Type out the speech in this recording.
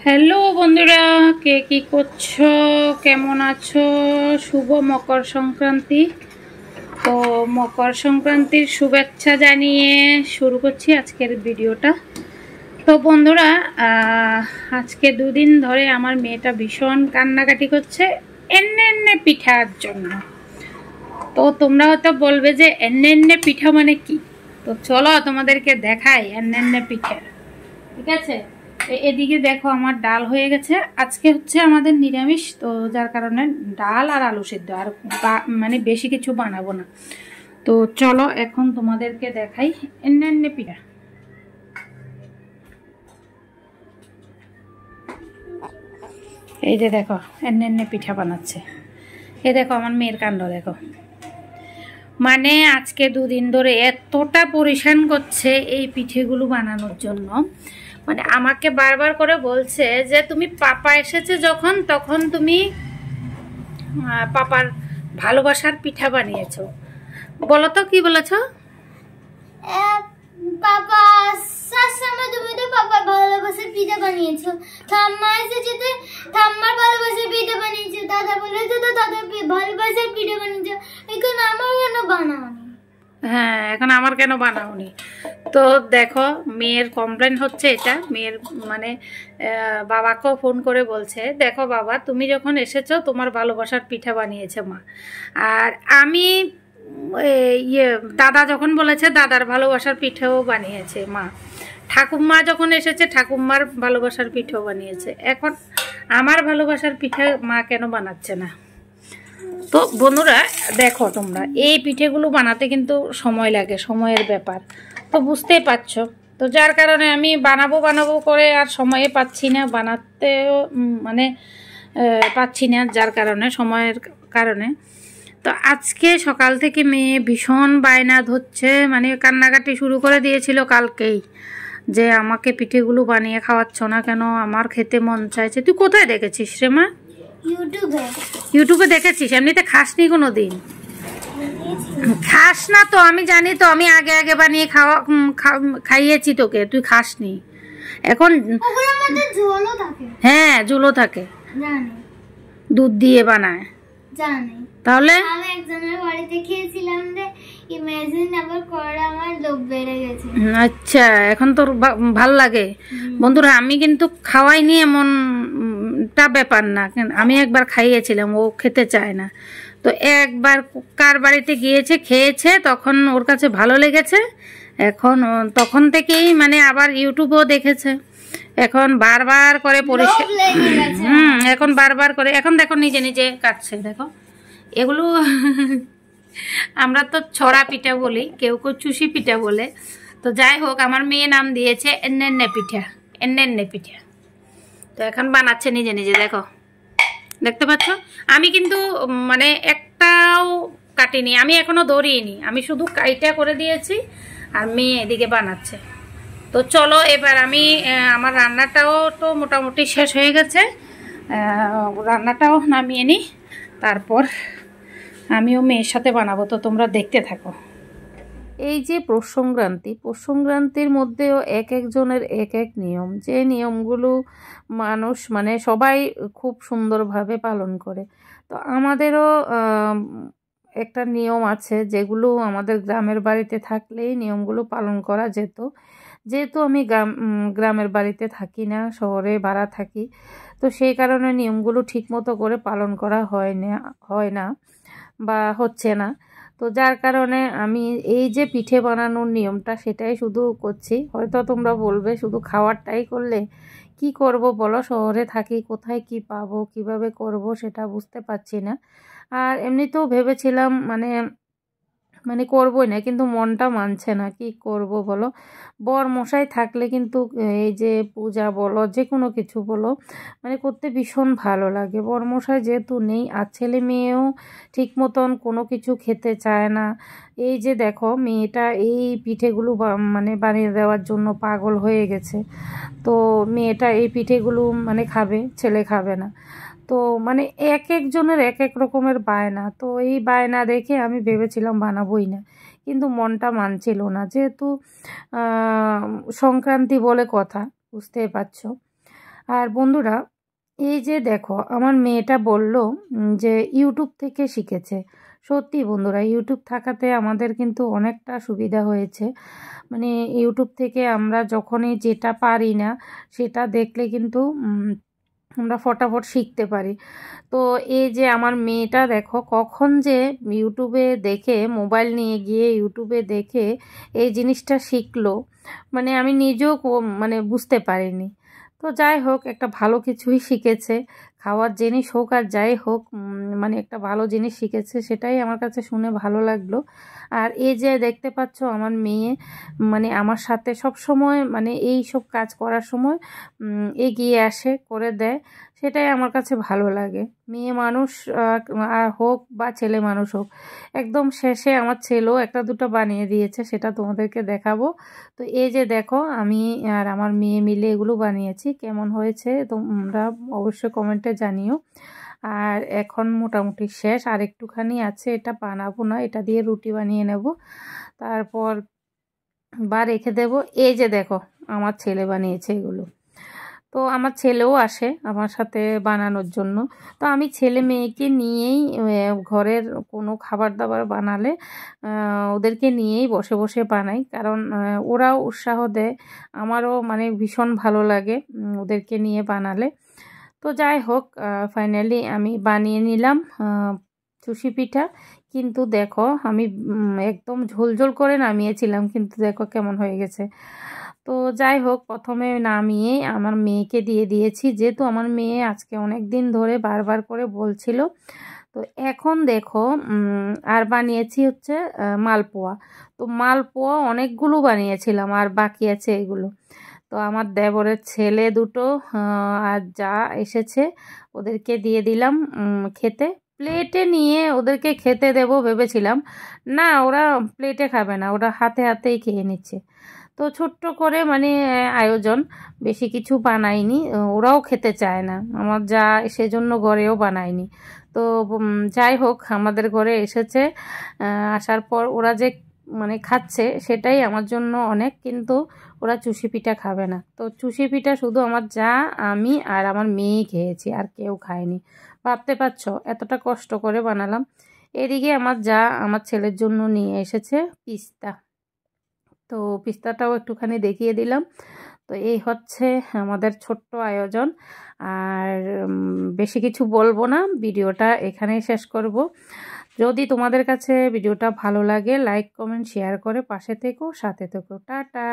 Hello বন্ধুরা, কে কি করছো, কেমন আছো? শুভ মকর সংক্রান্তি। তো মকর সংক্রান্তির শুভেচ্ছা জানিয়ে শুরু করছি আজকের ভিডিওটা। তো বন্ধুরা, আজকে দুদিন ধরে আমার মেয়েটা ভীষণ কান্নাকাটি করছে এন্নে পিঠার জন্য। তো তোমরা হয়তো বলবে যে এন্নে পিঠা মানে কি। তো চলো তোমাদেরকে দেখাই এন্নে পিঠা। ঠিক আছে, এদিকে দেখো আমার ডাল হয়ে গেছে। আজকে হচ্ছে আমাদের নিরামিষ, তো যার কারণে ডাল আর আলু সিদ্ধ, আর মানে বেশি কিছু বানাবো না। তো চলো এখন তোমাদেরকে দেখাই এন্নে পিঠা। এই যে দেখো এন্নে পিঠা বানাচ্ছে। এই দেখো আমার মেয়ের কাণ্ড দেখো। মানে আজকে দুদিন ধরে এতটা পরিশ্রম করছে এই পিঠেগুলো বানানোর জন্য। মানে আমাকে বারবার করে বলছে যে তুমি পাপা এসেছে যখন, তখন তুমি পাপার ভালোবাসার পিঠা বানিয়েছো। বলো তো কি বলেছো? পাপা সবসময় তুমি তো পাপার ভালোবাসার পিঠা বানিয়েছো। ঠাম্মা এসেছে তো ঠাম্মার ভালোবাসার পিঠা বানিয়েছো। দাদা বলেছে তো দাদার ভালোবাসার পিঠা বানিয়েছো। এখন আমার কেন বানাওনি? হ্যাঁ, এখন আমার কেন বানাওনি? তো দেখো মেয়ের কমপ্লেন হচ্ছে এটা। মেয়ের মানে বাবাকেও ফোন করে বলছে, দেখো বাবা তুমি যখন এসেছো তোমার ভালোবাসার পিঠা বানিয়েছে মা। আর আমি দাদা যখন বলেছে দাদার ভালোবাসার পিঠাও বানিয়েছে মা। ঠাকুমা যখন এসেছে ঠাকুমার ভালোবাসার পিঠাও বানিয়েছে। এখন আমার ভালোবাসার পিঠা মা কেন বানাচ্ছে না? তো বন্ধুরা দেখো, তোমরা এই পিঠেগুলো বানাতে কিন্তু সময় লাগে, সময়ের ব্যাপার তো বুঝতেই পারছো। তো যার কারণে আমি বানাবো করে আর সময়ে পাচ্ছি না, বানাতেও মানে পাচ্ছি না, যার কারণে সময়ের কারণে। তো আজকে সকাল থেকে মেয়ে ভীষণ বায়না ধরছে, মানে কান্নাকাটি শুরু করে দিয়েছিল কালকেই, যে আমাকে পিঠেগুলো বানিয়ে খাওয়াচ্ছ না কেন, আমার খেতে মন চাইছে। তুই কোথায় দেখেছিস রে মা? ইউটিউবে দেখেছিস? এমনিতে খাসনি কোনো দিন? খাস না তো আমি জানি, তো আমি আগে আগে বানিয়ে খাইয়েছি তোকে, তুই খাসনি। এখন হ্যাঁ ঝোলও থাকে, দুধ দিয়ে বানায় জানি। তাহলে আমি একজনের বাড়িতে খেয়েছিলাম রে, ইমাজিন আবার করে আমার লোভ বেড়ে গেছে। আচ্ছা, এখন তোর ভাল লাগে। বন্ধুরা আমি কিন্তু খাওয়াইনি এমনটা ব্যাপার না, আমি একবার খাইয়েছিলাম, ও খেতে চায় না। তো একবার কার বাড়িতে গিয়েছে, খেয়েছে, তখন ওর কাছে ভালো লেগেছে। এখন তখন থেকেই মানে আবার ইউটিউবেও দেখেছে, এখন বারবার করে এখন বারবার করে, এখন দেখো নিজে নিজে কাটছে। দেখো এগুলো আমরা তো ছড়া পিঠা বলি, কেউ কেউ চুষি পিঠা বলে। তো যাই হোক, আমার মেয়ে নাম দিয়েছে এন্নে পিঠা, এন্নে পিঠা। তো এখন বানাচ্ছে নিজে নিজে, দেখো দেখতে পাচ্ছ। আমি কিন্তু মানে একটাও কাটিনি, আমি এখনো ধরিনি, আমি শুধু কাইটা করে দিয়েছি, আর মেয়ে এদিকে বানাচ্ছে। তো চলো এবার আমি আমার রান্নাটাও তো মোটামুটি শেষ হয়ে গেছে, রান্নাটাও নামিয়ে নিই, তারপর আমিও মেয়ের সাথে বানাবো। তো তোমরা দেখতে থাকো। এই যে পৌষ সংক্রান্তির মধ্যেও এক একজনের এক এক নিয়ম, যে নিয়মগুলো মানুষ মানে সবাই খুব সুন্দরভাবে পালন করে। তো আমাদেরও একটা নিয়ম আছে, যেগুলো আমাদের গ্রামের বাড়িতে থাকলেই নিয়মগুলো পালন করা যেত। যেহেতু আমি গ্রামের বাড়িতে থাকি না, শহরে ভাড়া থাকি, তো সেই কারণে নিয়মগুলো ঠিকমতো করে পালন করা হয় না বা হচ্ছে না। তো যার কারণে আমি এই যে পিঠে বানানোর নিয়মটা সেটাই শুধু করছি। হয়তো তোমরা বলবে শুধু খাওয়ারটাই করলে কি করব বলো, শহরে থাকি, কোথায় কি পাবো, কিভাবে করব সেটা বুঝতে পারছি না। আর এমনিতেও ভেবেছিলাম মানে মানে করবই না, কিন্তু মনটা মানছে না, কি করব বলো। বর মশাই থাকলে কিন্তু এই যে পূজা বলো, যে কোনো কিছু বলো, মানে করতে ভীষণ ভালো লাগে। বর মশাই যেহেতু নেই, আর ছেলে মেয়েও ঠিক মতন কোনো কিছু খেতে চায় না। এই যে দেখো মেয়েটা এই পিঠেগুলো মানে বানিয়ে দেওয়ার জন্য পাগল হয়ে গেছে। তো মেয়েটা এই পিঠেগুলো মানে খাবে, ছেলে খাবে না। তো মানে এক একজনের এক এক রকমের বায়না, তো এই বায়না দেখে আমি ভেবেছিলাম বানাবোই না, কিন্তু মনটা মানছিল না, যেহেতু সংক্রান্তি বলে কথা, বুঝতেই পারছো। আর বন্ধুরা, এই যে দেখো আমার মেয়েটা বলল যে ইউটিউব থেকে শিখেছে। সত্যি বন্ধুরা, ইউটিউব থাকাতে আমাদের কিন্তু অনেকটা সুবিধা হয়েছে। মানে ইউটিউব থেকে আমরা যখনই যেটা পারি না সেটা দেখলে কিন্তু আমরা ফটাফট শিখতে পারি। তো এই যে আমার মেয়েটা দেখো কখন যে ইউটিউবে দেখে, মোবাইল নিয়ে গিয়ে ইউটিউবে দেখে এই জিনিসটা শিখলো, মানে আমি নিজেও মানে বুঝতে পারিনি। তো যাই হোক, একটা ভালো কিছুই শিখেছে, খাওয়ার জিনিস হোক আর যাই হোক, মানে একটা ভালো জিনিস শিখেছে, সেটাই আমার কাছে শুনে ভালো লাগলো। আর এই যে দেখতে পাচ্ছ আমার মেয়ে মানে আমার সাথে সব সময় মানে এই সব কাজ করার সময় এগিয়ে আসে, করে দেয়, সেটাই আমার কাছে ভালো লাগে। মেয়ে মানুষ হোক বা ছেলে মানুষ হোক, একদম শেষে আমার ছেলেও একটা দুটো বানিয়ে দিয়েছে, সেটা তোমাদেরকে দেখাবো। তো এই যে দেখো আমি আর আমার মেয়ে মিলে এগুলো বানিয়েছি, কেমন হয়েছে তোমরা অবশ্যই কমেন্টে জানিও। আর এখন মোটামুটি শেষ, আর একটুখানি আছে, এটা বানাবো না, এটা দিয়ে রুটি বানিয়ে নেব, তারপর বা রেখে দেব। এই যে দেখো আমার ছেলে বানিয়েছে এগুলো। তো আমার ছেলেও আসে আমার সাথে বানানোর জন্য। তো আমি ছেলে মেয়েকে নিয়েই ঘরের কোনো খাবার দাবার বানালে ওদেরকে নিয়েই বসে বসে বানাই, কারণ ওরাও উৎসাহ দেয়, আমারও মানে ভীষণ ভালো লাগে ওদেরকে নিয়ে বানালে। তো যাই হোক, ফাইনালি আমি বানিয়ে নিলাম চুষি পিঠা। কিন্তু দেখো আমি একদম ঝোলঝোল করে নামিয়েছিলাম, কিন্তু দেখো কেমন হয়ে গেছে। তো যাই হোক, প্রথমে নামিয়ে আমার মেয়েকে দিয়ে দিয়েছি, যেহেতু আমার মেয়ে আজকে অনেক দিন ধরে বারবার করে বলছিল। তো এখন দেখো আর বানিয়েছি হচ্ছে মালপোয়া। তো মালপোয়া অনেকগুলো বানিয়েছিলাম, আর বাকি আছে এগুলো। তো আমার দেবরের ছেলে দুটো আর যা এসেছে ওদেরকে দিয়ে দিলাম খেতে। প্লেটে নিয়ে ওদেরকে খেতে দেব ভেবেছিলাম, না ওরা প্লেটে খাবে না, ওরা হাতে হাতেই খেয়ে নিচ্ছে। তো ছোট্ট করে মানে আয়োজন, বেশি কিছু বানাইনি, ওরাও খেতে চায় না আমার যা, সেজন্য ঘরেও বানাইনি। তো যাই হোক, আমাদের ঘরে এসেছে, আসার পর ওরা যে মানে খাচ্ছে সেটাই আমার জন্য অনেক। কিন্তু ওরা চুষি পিঠা খাবে না, তো চুষি পিঠা শুধু আমার যা, আমি আর আমার মেয়ে খেয়েছি, আর কেউ খায়নি। ভাবতে পারছো এতটা কষ্ট করে বানালাম। এদিকে আমার যা আমার ছেলের জন্য নিয়ে এসেছে পিস্তা, তো পিস্তাটাও একটুখানি দেখিয়ে দিলাম। তো এই হচ্ছে আমাদের ছোট্ট আয়োজন। আর বেশি কিছু বলবো না, ভিডিওটা এখানেই শেষ করব। যদি তোমাদের কাছে ভিডিওটা ভালো লাগে, লাইক কমেন্ট শেয়ার করে পাশে থেকো, সাথে থেকো। টাটা।